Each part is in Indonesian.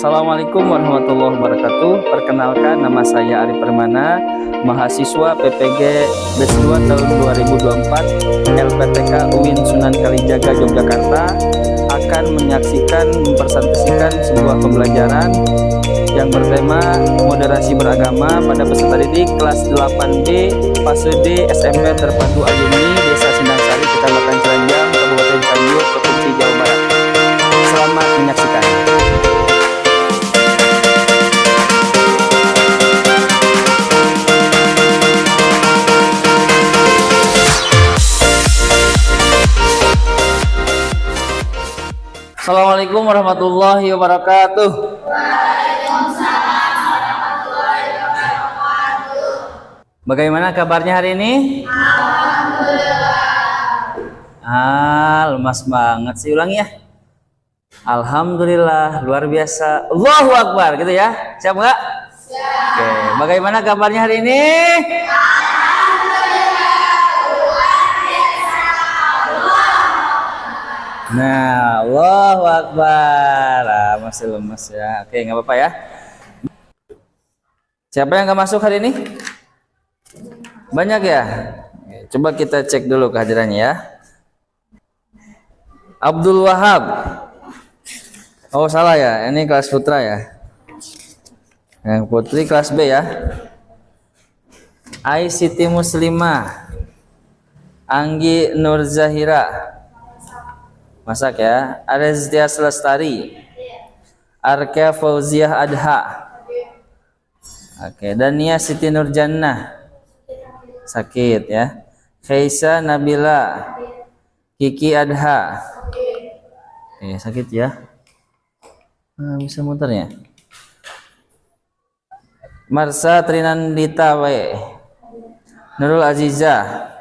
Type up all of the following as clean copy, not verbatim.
Assalamualaikum warahmatullahi wabarakatuh. Perkenalkan, nama saya Ari Permana, mahasiswa PPG BES2 tahun 2024 LPTK UIN Sunan Kalijaga Yogyakarta, akan menyaksikan mempresentasikan sebuah pembelajaran yang bertema moderasi beragama pada peserta didik kelas 8B fase D SMP Terpadu Alumni Desa Sindangsari, Kecamatan Ciranjang, Kabupaten Cianjur, Provinsi Jawa Barat. Selamat menyaksikan. Assalamualaikum warahmatullahi wabarakatuh. Waalaikumsalam warahmatullahi wabarakatuh. Bagaimana kabarnya hari ini? Alhamdulillah. Lemas banget sih, ulangi ya. Alhamdulillah, luar biasa. Allahu Akbar, gitu ya. Siap nggak? Siap. Oke, bagaimana kabarnya hari ini? Nah, Allahu Akbar. Masih lemes ya. Oke, nggak apa-apa ya. Siapa yang nggak masuk hari ini? Banyak ya? Coba kita cek dulu kehadirannya ya. Abdul Wahab. Oh, salah ya. Ini kelas putra ya. Yang putri kelas B ya. Siti Muslimah. Anggi Nur Zahira. Masak ya. Arezdia Selestari. Arka Fauziah Adha. Oke, Dania Siti Nurjannah. Sakit ya. Khaisa Nabila. Kiki Adha. Oke, sakit ya. Bisa muter ya. Marsa Trinandita W. Nurul Azizah.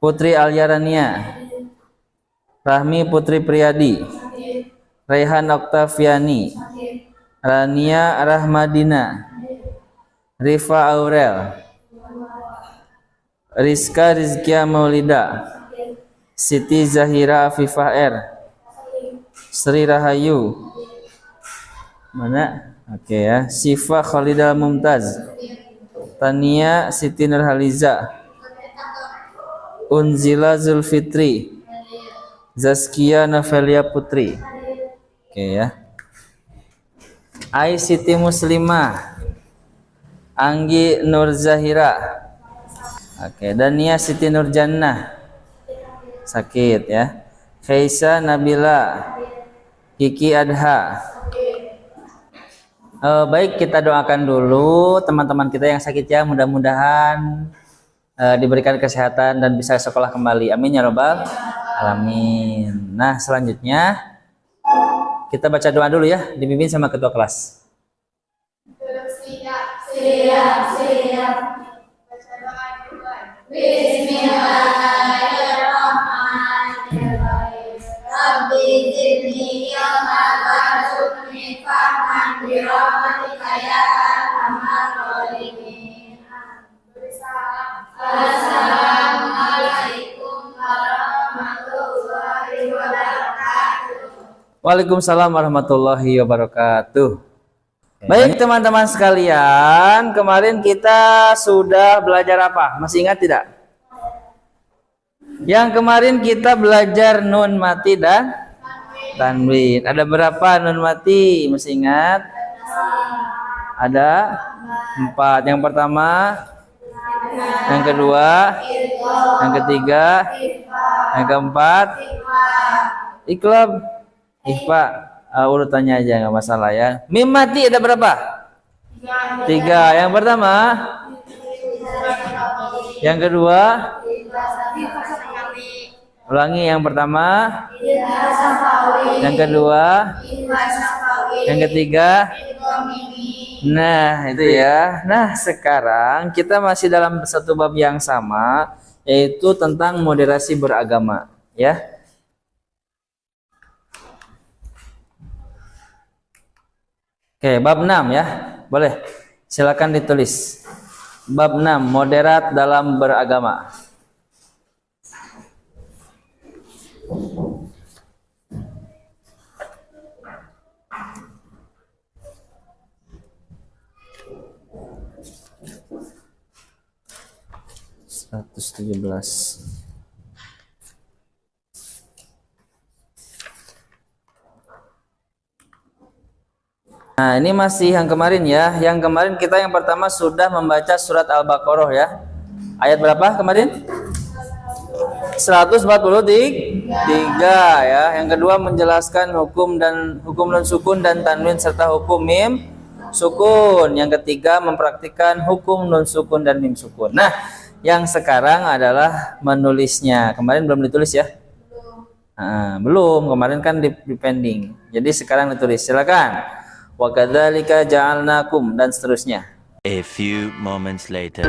Putri Alyarania. Rahmi Putri Priyadi. Raihan Oktaviani. Rania Rahmadina. Rifa Aurel. Rizka Rizkia Maulida. Siti Zahira Afifah R. Sri Rahayu. Mana? Oke ya. Sifa Khalida Mumtaz. Tania Siti Nurhaliza. Unzila Zulfitri. Zaskia Novelia Putri. Oke ya. Siti Muslimah. Anggi Nur Zahira. Oke, Dania Siti Nurjannah. Sakit ya. Khaisa Nabila. Kiki Adha. Baik, kita doakan dulu teman-teman kita yang sakit ya, mudah-mudahan diberikan kesehatan dan bisa sekolah kembali. Amin ya robbal alamin. Nah, selanjutnya kita baca doa dulu ya, dipimpin sama ketua kelas. Siap. Baca doa dulu. Bismillahirrahmanirrahim. Rabbi zidni ilman warzuqni fahman bi rahmatika ya arhamar rahimin. Assalamualaikum warahmatullahi wabarakatuh. Waalaikumsalam warahmatullahi wabarakatuh. Baik teman-teman sekalian, kemarin kita sudah belajar apa? Masih ingat tidak? Yang kemarin kita belajar nun mati dan tanwin. Ada berapa nun mati? Masih ingat? Ada 4. Yang pertama, yang kedua, yang ketiga, yang keempat, iqlab, ikhfa. Urutannya aja nggak masalah ya. Mim mati ada berapa? 3. Yang pertama, yang kedua, ulangi. Yang pertama, yang kedua, yang ketiga. Nah, itu ya. Nah, sekarang kita masih dalam satu bab yang sama, yaitu tentang moderasi beragama ya. Oke, bab 6 ya. Boleh. Silakan ditulis. Bab 6, moderat dalam beragama. 117. Nah, ini masih yang kemarin ya. Yang kemarin kita yang pertama sudah membaca surat Al-Baqarah ya. Ayat berapa kemarin? 143 ya. Yang kedua menjelaskan hukum non sukun dan tanwin serta hukum mim sukun. Yang ketiga mempraktikkan hukum non sukun dan mim sukun. Nah, yang sekarang adalah menulisnya. Kemarin belum ditulis ya? Belum. Kemarin kan di pending. Jadi sekarang ditulis. Silakan. Wa kadzalika ja'alnakum dan seterusnya. A few moments later.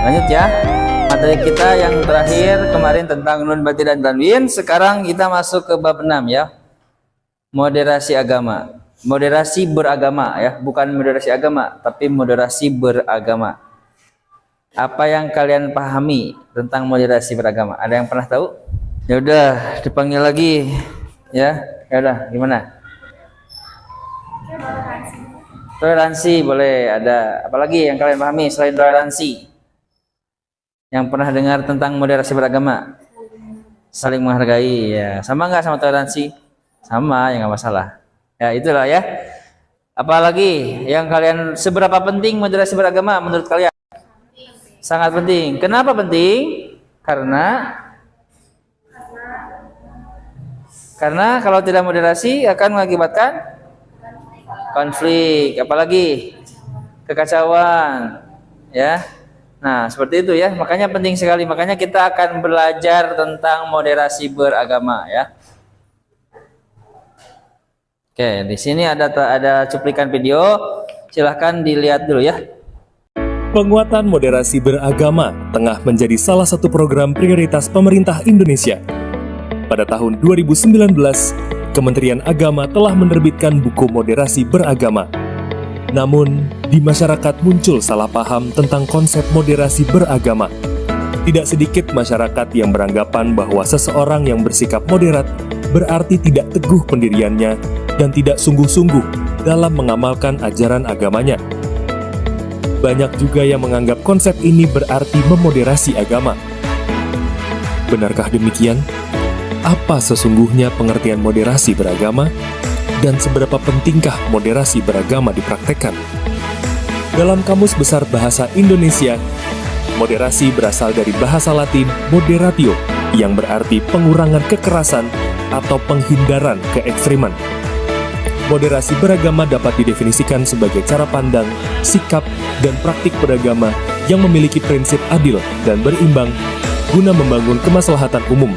Lanjut ya. Materi kita yang terakhir kemarin tentang nun bati dan tanwin. Sekarang kita masuk ke bab 6 ya. Moderasi agama. Moderasi beragama ya, bukan moderasi agama, tapi moderasi beragama. Apa yang kalian pahami tentang moderasi beragama? Ada yang pernah tahu? Ya udah, dipanggil lagi ya. Ya udah, gimana? Toleransi boleh ada. Apalagi yang kalian pahami selain toleransi? Yang pernah dengar tentang moderasi beragama? Saling menghargai ya. Sama nggak sama toleransi? Sama, ya nggak masalah. Ya itulah ya. Apalagi yang kalian, seberapa penting moderasi beragama menurut kalian? Sangat penting. Kenapa penting? Karena kalau tidak moderasi akan mengakibatkan konflik, apalagi kekacauan ya. Nah seperti itu ya, makanya penting sekali. Makanya kita akan belajar tentang moderasi beragama ya. Oke, di sini ada cuplikan video, silahkan dilihat dulu ya. Penguatan moderasi beragama tengah menjadi salah satu program prioritas pemerintah Indonesia. Pada tahun 2019, Kementerian Agama telah menerbitkan buku moderasi beragama. Namun, di masyarakat muncul salah paham tentang konsep moderasi beragama. Tidak sedikit masyarakat yang beranggapan bahwa seseorang yang bersikap moderat berarti tidak teguh pendiriannya dan tidak sungguh-sungguh dalam mengamalkan ajaran agamanya. Banyak juga yang menganggap konsep ini berarti memoderasi agama. Benarkah demikian? Apa sesungguhnya pengertian moderasi beragama? Dan seberapa pentingkah moderasi beragama dipraktekkan? Dalam Kamus Besar Bahasa Indonesia, moderasi berasal dari bahasa Latin moderatio, yang berarti pengurangan kekerasan atau penghindaran keekstriman. Moderasi beragama dapat didefinisikan sebagai cara pandang, sikap, dan praktik beragama yang memiliki prinsip adil dan berimbang guna membangun kemaslahatan umum.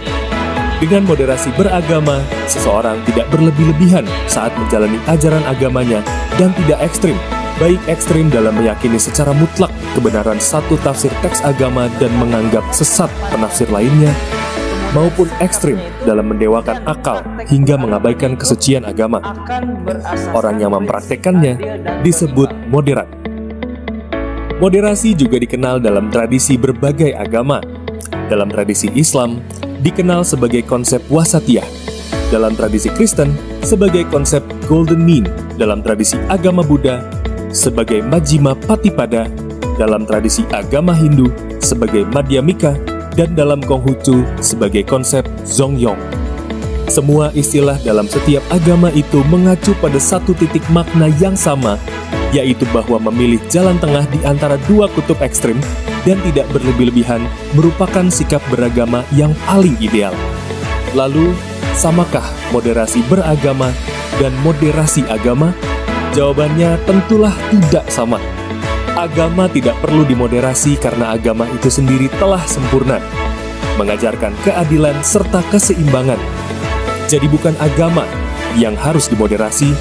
Dengan moderasi beragama, seseorang tidak berlebih-lebihan saat menjalani ajaran agamanya dan tidak ekstrim, baik ekstrim dalam meyakini secara mutlak kebenaran satu tafsir teks agama dan menganggap sesat penafsir lainnya, maupun ekstrim dalam mendewakan akal hingga mengabaikan kesucian agama. Orang yang mempraktekannya disebut moderat. Moderasi juga dikenal dalam tradisi berbagai agama. Dalam tradisi Islam, dikenal sebagai konsep wasatiyah. Dalam tradisi Kristen, sebagai konsep golden mean. Dalam tradisi agama Buddha, sebagai majjhima patipada. Dalam tradisi agama Hindu, sebagai madhyamika. Dan dalam Konghucu, sebagai konsep zongyong. Semua istilah dalam setiap agama itu mengacu pada satu titik makna yang sama, yaitu bahwa memilih jalan tengah di antara dua kutub ekstrim dan tidak berlebih-lebihan merupakan sikap beragama yang paling ideal. Lalu, samakah moderasi beragama dan moderasi agama? Jawabannya tentulah tidak sama. Agama tidak perlu dimoderasi karena agama itu sendiri telah sempurna, mengajarkan keadilan serta keseimbangan. Jadi bukan agama yang harus dimoderasi,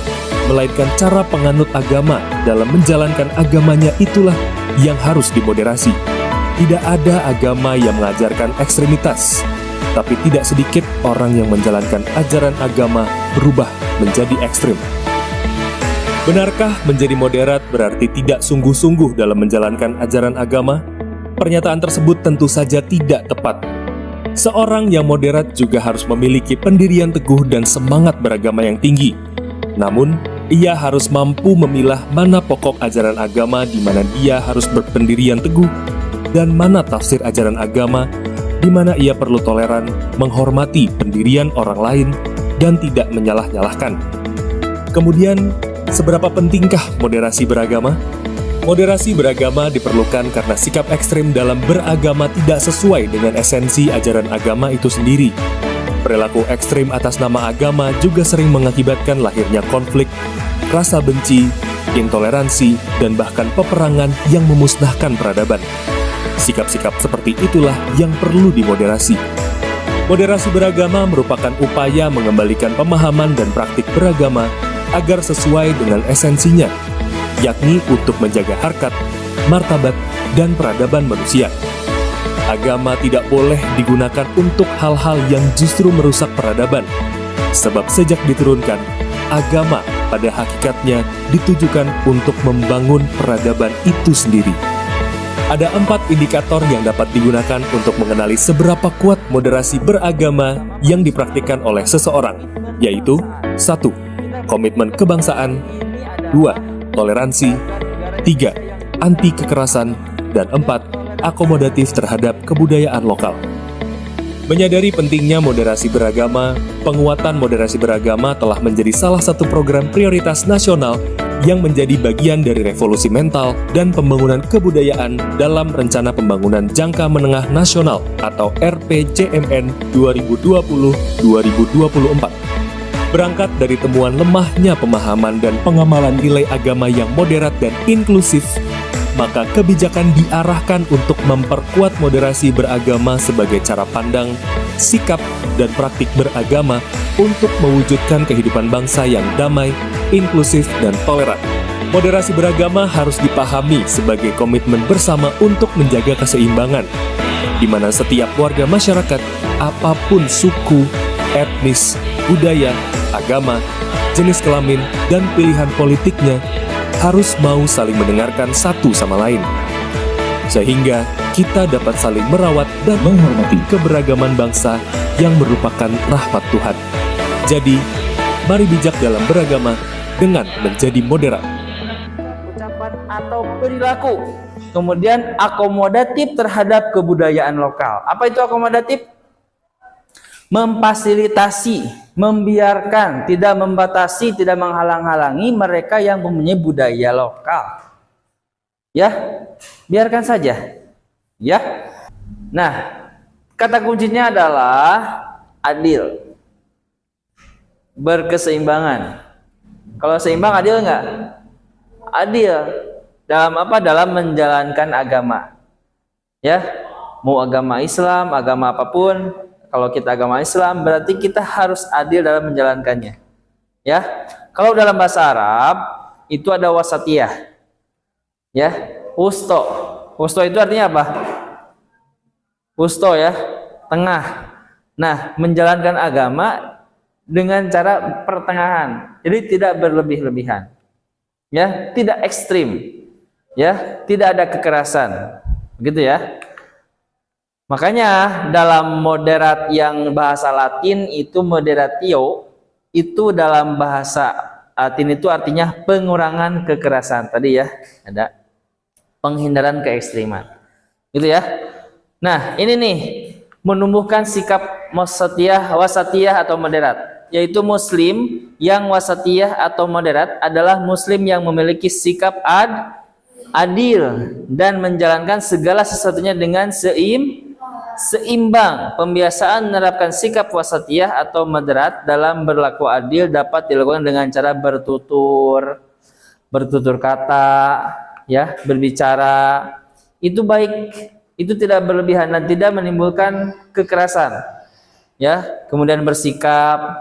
melainkan cara penganut agama dalam menjalankan agamanya itulah yang harus dimoderasi. Tidak ada agama yang mengajarkan ekstremitas, tapi tidak sedikit orang yang menjalankan ajaran agama berubah menjadi ekstrim. Benarkah menjadi moderat berarti tidak sungguh-sungguh dalam menjalankan ajaran agama? Pernyataan tersebut tentu saja tidak tepat. Seorang yang moderat juga harus memiliki pendirian teguh dan semangat beragama yang tinggi. Namun, ia harus mampu memilah mana pokok ajaran agama di mana dia harus berpendirian teguh, dan mana tafsir ajaran agama di mana ia perlu toleran, menghormati pendirian orang lain, dan tidak menyalah-nyalahkan. Kemudian, seberapa pentingkah moderasi beragama? Moderasi beragama diperlukan karena sikap ekstrim dalam beragama tidak sesuai dengan esensi ajaran agama itu sendiri. Perilaku ekstrim atas nama agama juga sering mengakibatkan lahirnya konflik, rasa benci, intoleransi, dan bahkan peperangan yang memusnahkan peradaban. Sikap-sikap seperti itulah yang perlu dimoderasi. Moderasi beragama merupakan upaya mengembalikan pemahaman dan praktik beragama agar sesuai dengan esensinya, yakni untuk menjaga harkat, martabat, dan peradaban manusia. Agama tidak boleh digunakan untuk hal-hal yang justru merusak peradaban, sebab sejak diturunkan, agama pada hakikatnya ditujukan untuk membangun peradaban itu sendiri. Ada 4 indikator yang dapat digunakan untuk mengenali seberapa kuat moderasi beragama yang dipraktikkan oleh seseorang, yaitu 1. Komitmen kebangsaan, 2. Toleransi, 3. Anti kekerasan, dan 4. Akomodatif terhadap kebudayaan lokal. Menyadari pentingnya moderasi beragama, penguatan moderasi beragama telah menjadi salah satu program prioritas nasional yang menjadi bagian dari revolusi mental dan pembangunan kebudayaan dalam Rencana Pembangunan Jangka Menengah Nasional atau RPJMN 2020-2024. Berangkat dari temuan lemahnya pemahaman dan pengamalan nilai agama yang moderat dan inklusif, maka kebijakan diarahkan untuk memperkuat moderasi beragama sebagai cara pandang, sikap, dan praktik beragama untuk mewujudkan kehidupan bangsa yang damai, inklusif, dan toleran. Moderasi beragama harus dipahami sebagai komitmen bersama untuk menjaga keseimbangan, di mana setiap warga masyarakat, apapun suku, etnis, budaya, agama, jenis kelamin, dan pilihan politiknya, harus mau saling mendengarkan satu sama lain, sehingga kita dapat saling merawat dan menghormati keberagaman bangsa yang merupakan rahmat Tuhan. Jadi, mari bijak dalam beragama dengan menjadi moderat. Ucapan atau perilaku. Kemudian akomodatif terhadap kebudayaan lokal. Apa itu akomodatif? Memfasilitasi, membiarkan, tidak membatasi, tidak menghalang-halangi mereka yang mempunyai budaya lokal. Ya, biarkan saja. Ya. Nah, kata kuncinya adalah adil, berkeseimbangan. Kalau seimbang adil nggak? Adil. Dalam apa? Dalam menjalankan agama. Ya, mau agama Islam, agama apapun. Kalau kita agama Islam berarti kita harus adil dalam menjalankannya. Ya. Kalau dalam bahasa Arab itu ada wasatiyah. Ya, wusto. Wusto itu artinya apa? Wusto ya, tengah. Nah, menjalankan agama dengan cara pertengahan. Jadi tidak berlebih-lebihan. Ya, tidak ekstrim. Ya, tidak ada kekerasan. Begitu ya. Makanya dalam moderat yang bahasa Latin itu moderatio, itu dalam bahasa Latin itu artinya pengurangan kekerasan. Tadi ya, ada penghindaran keekstriman. Gitu ya. Nah, ini nih menumbuhkan sikap wasatiyah atau moderat, yaitu muslim yang wasatiyah atau moderat adalah muslim yang memiliki sikap adil dan menjalankan segala sesuatunya dengan seimbang. Pembiasaan menerapkan sikap wasatiyah atau moderat dalam berlaku adil dapat dilakukan dengan cara bertutur kata, ya, berbicara. Itu baik, itu tidak berlebihan dan tidak menimbulkan kekerasan. Ya, kemudian bersikap,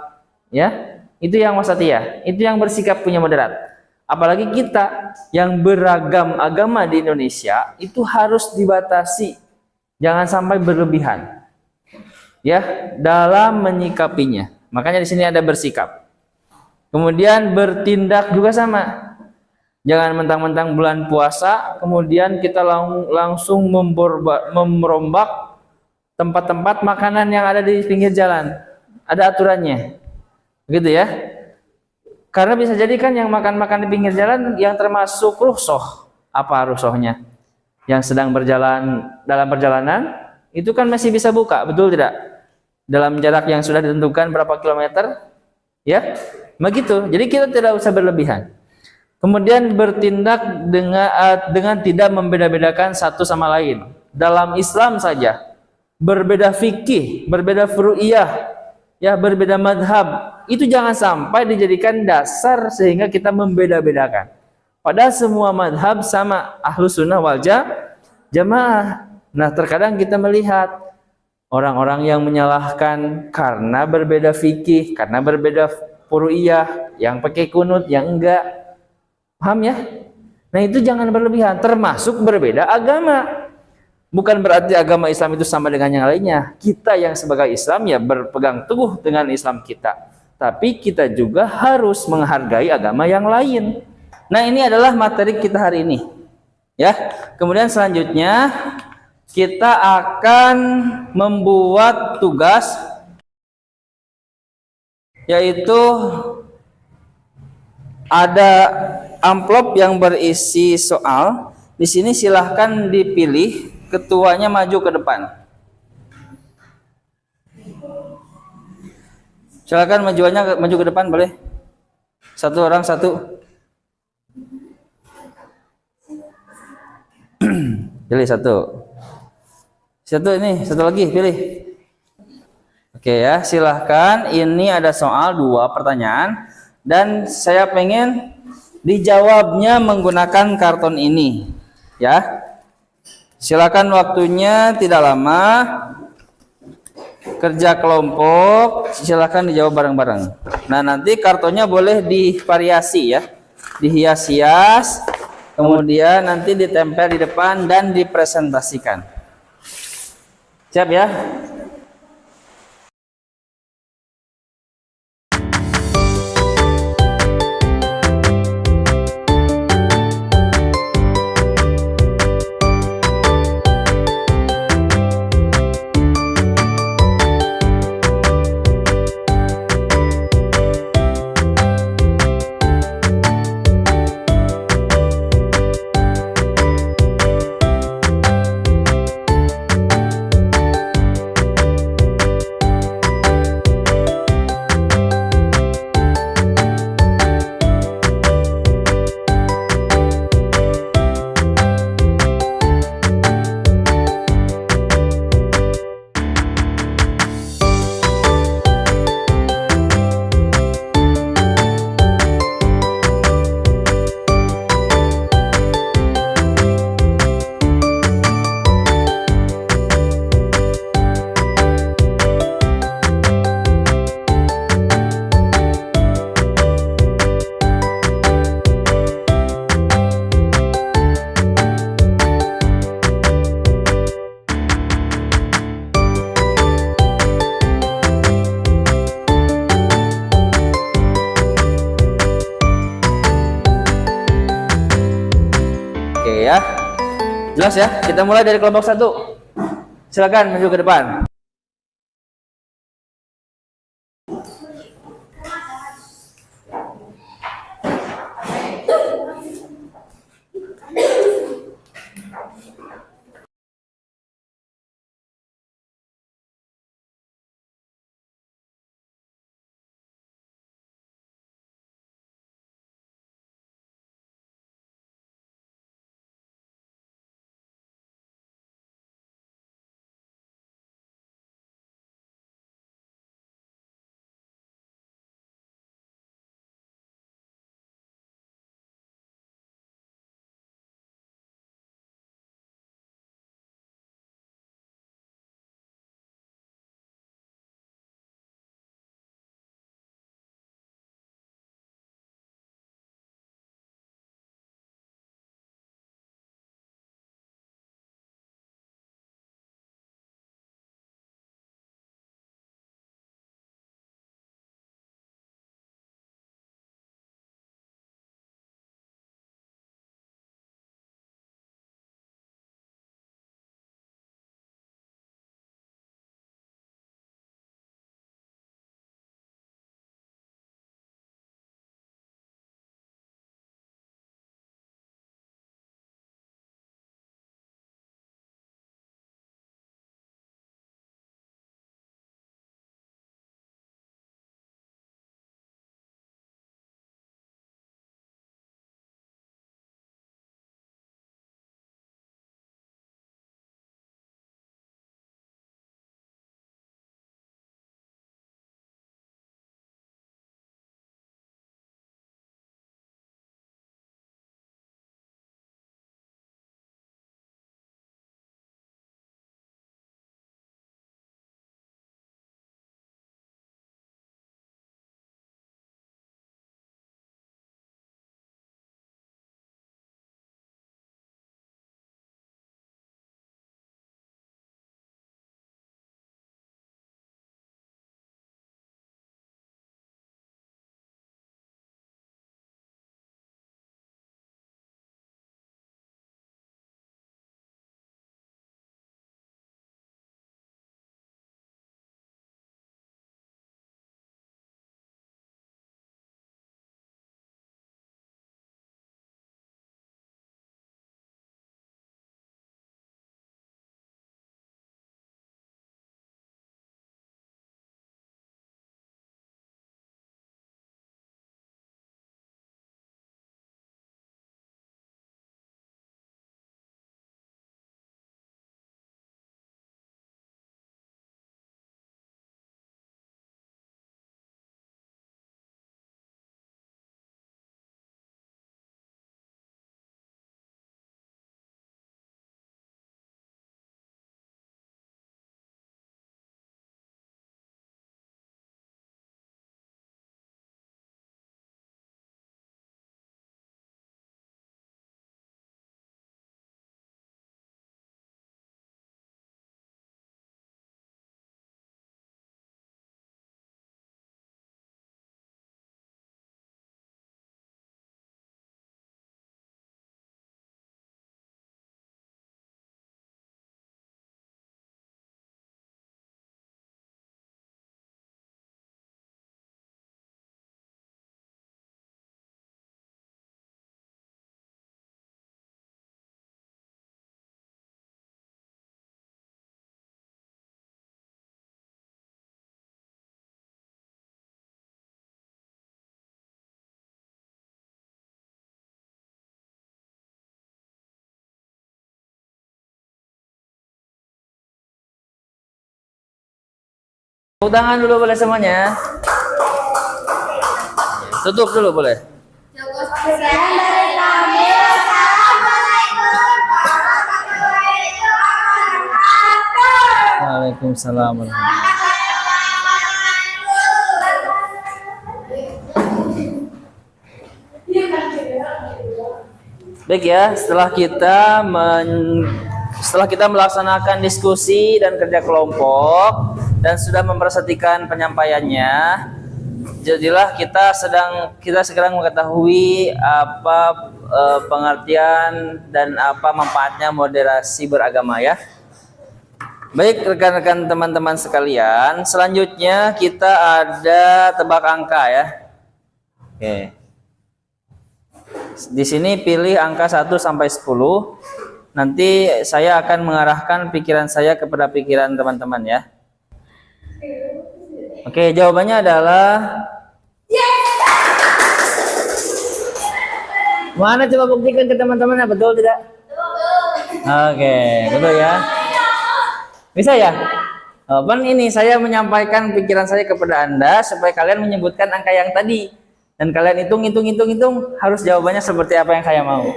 ya, itu yang wasatiyah, itu yang bersikap punya moderat. Apalagi kita yang beragam agama di Indonesia itu harus dibatasi. Jangan sampai berlebihan, ya, dalam menyikapinya. Makanya di sini ada bersikap. Kemudian bertindak juga sama. Jangan mentang-mentang bulan puasa, kemudian kita langsung merombak tempat-tempat makanan yang ada di pinggir jalan. Ada aturannya, begitu ya. Karena bisa jadi kan yang makan-makan di pinggir jalan yang termasuk rukhsah. Apa rukhsahnya? Yang sedang berjalan dalam perjalanan itu kan masih bisa buka, betul tidak? Dalam jarak yang sudah ditentukan berapa kilometer, ya, begitu. Jadi kita tidak usah berlebihan. Kemudian bertindak dengan tidak membeda-bedakan satu sama lain. Dalam Islam saja berbeda fikih, berbeda furu'iyah, ya, berbeda madhab. Itu jangan sampai dijadikan dasar sehingga kita membeda-bedakan. Padahal semua madhab sama, Ahlus Sunnah wal Jamaah. Nah, terkadang kita melihat orang-orang yang menyalahkan karena berbeda fikih, karena berbeda furu'iyah, yang pakai kunut, yang enggak. Paham ya? Nah, itu jangan berlebihan, termasuk berbeda agama. Bukan berarti agama Islam itu sama dengan yang lainnya. Kita yang sebagai Islam ya berpegang teguh dengan Islam kita. Tapi kita juga harus menghargai agama yang lain. Nah, ini adalah materi kita hari ini. Ya. Kemudian selanjutnya kita akan membuat tugas, yaitu ada amplop yang berisi soal. Di sini silahkan dipilih, ketuanya maju ke depan. Silakan maju ke depan, boleh. Satu orang satu. Pilih satu. Ini satu lagi pilih. Oke ya, silahkan. Ini ada soal 2 pertanyaan dan saya pengen dijawabnya menggunakan karton ini. Ya. Silakan, waktunya tidak lama. Kerja kelompok, silakan dijawab bareng-bareng. Nah, nanti kartonnya boleh divariasi ya. Dihias-hias, kemudian nanti ditempel di depan dan dipresentasikan. Siap ya? ya. Jelas ya? Kita mulai dari kelompok 1. Silakan maju ke depan. Tepuk tangan dulu boleh semuanya. Tutup dulu boleh. Cukup sekian dari kami. Wassalamualaikum warahmatullahi wabarakatuh. Waalaikumsalam. Baik ya, setelah kita melaksanakan diskusi dan kerja kelompok dan sudah mempersatikan penyampaiannya, jadilah kita sedang mengetahui apa pengertian dan apa manfaatnya moderasi beragama ya. Baik rekan-rekan teman-teman sekalian, selanjutnya kita ada tebak angka ya. Oke. Di sini pilih angka 1 sampai 10. Nanti saya akan mengarahkan pikiran saya kepada pikiran teman-teman ya. Oke, jawabannya adalah mana, coba buktikan ke teman-teman, betul tidak? Oke, betul ya. Bisa ya? Pan ini saya menyampaikan pikiran saya kepada Anda supaya kalian menyebutkan angka yang tadi dan kalian hitung harus jawabannya seperti apa yang saya mau.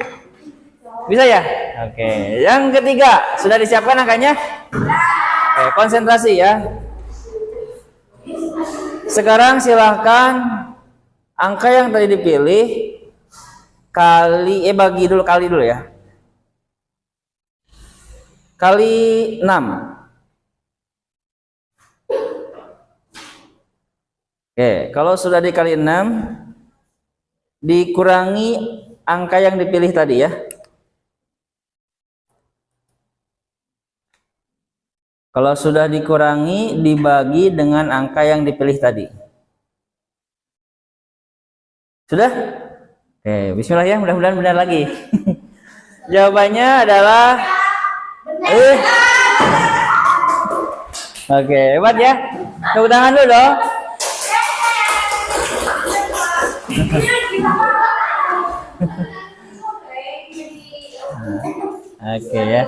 Bisa ya? Oke. Yang ketiga, sudah disiapkan angkanya? Oke, konsentrasi ya. Sekarang silahkan angka yang tadi dipilih bagi dulu kali dulu ya. Kali 6. Oke, kalau sudah dikali 6 dikurangi angka yang dipilih tadi ya. Kalau sudah dikurangi dibagi dengan angka yang dipilih tadi. Sudah? Oke, bismillah ya, mudah-mudahan benar lagi. Jawabannya adalah Oke, hebat ya. Tepuk tangan dulu dong. Oke ya.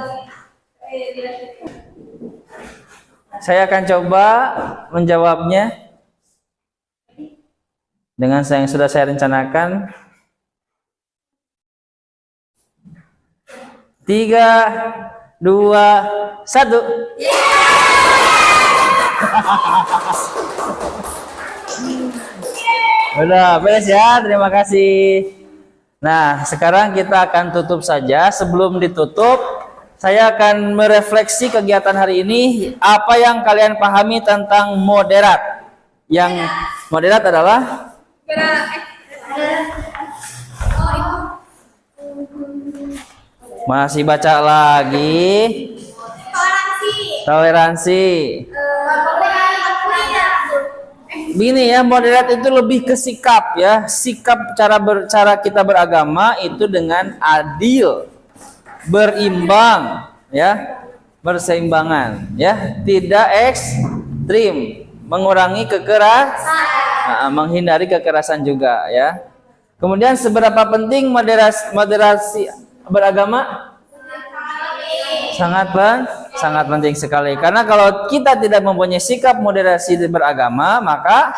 Saya akan coba menjawabnya dengan yang sudah saya rencanakan. 3, 2, 1. Udah beres ya, terima kasih. Nah, sekarang kita akan tutup saja. Sebelum ditutup, saya akan merefleksi kegiatan hari ini. Apa yang kalian pahami tentang moderat? Yang moderat adalah masih baca lagi. Toleransi. Begini ya, moderat itu lebih ke sikap ya. Sikap cara kita beragama itu dengan adil, berimbang ya, berseimbangan ya, tidak ekstrim, mengurangi kekerasan, menghindari kekerasan juga ya. Kemudian seberapa penting moderasi beragama? Sangat penting sekali, karena kalau kita tidak mempunyai sikap moderasi beragama, maka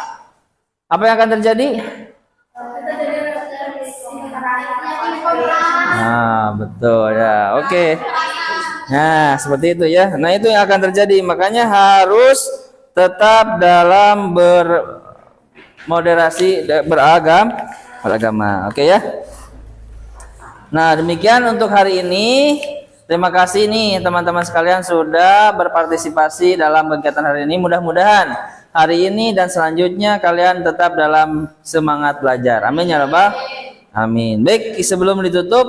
apa yang akan terjadi? Nah, betul ya. Oke. Nah, seperti itu ya. Nah, itu yang akan terjadi. Makanya harus tetap dalam bermoderasi beragama. Oke ya. Nah, demikian untuk hari ini. Terima kasih nih teman-teman sekalian sudah berpartisipasi dalam kegiatan hari ini. Mudah-mudahan hari ini dan selanjutnya kalian tetap dalam semangat belajar. Amin ya rabbal alamin. Baik, sebelum ditutup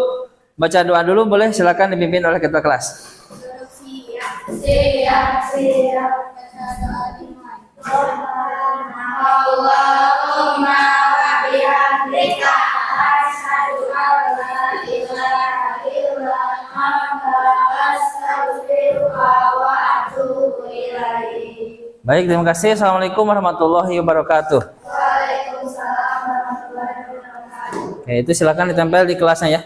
baca doa dulu boleh, silakan dipimpin oleh ketua kelas. Allahumma wa bihamdika asyhadu an la ilaha illa anta astaghfiruka wa atubu ilaik. Baik, terima kasih. Assalamualaikum warahmatullahi wabarakatuh. Waalaikumsalam warahmatullahi wabarakatuh. Oke, itu silakan ditempel di kelasnya ya.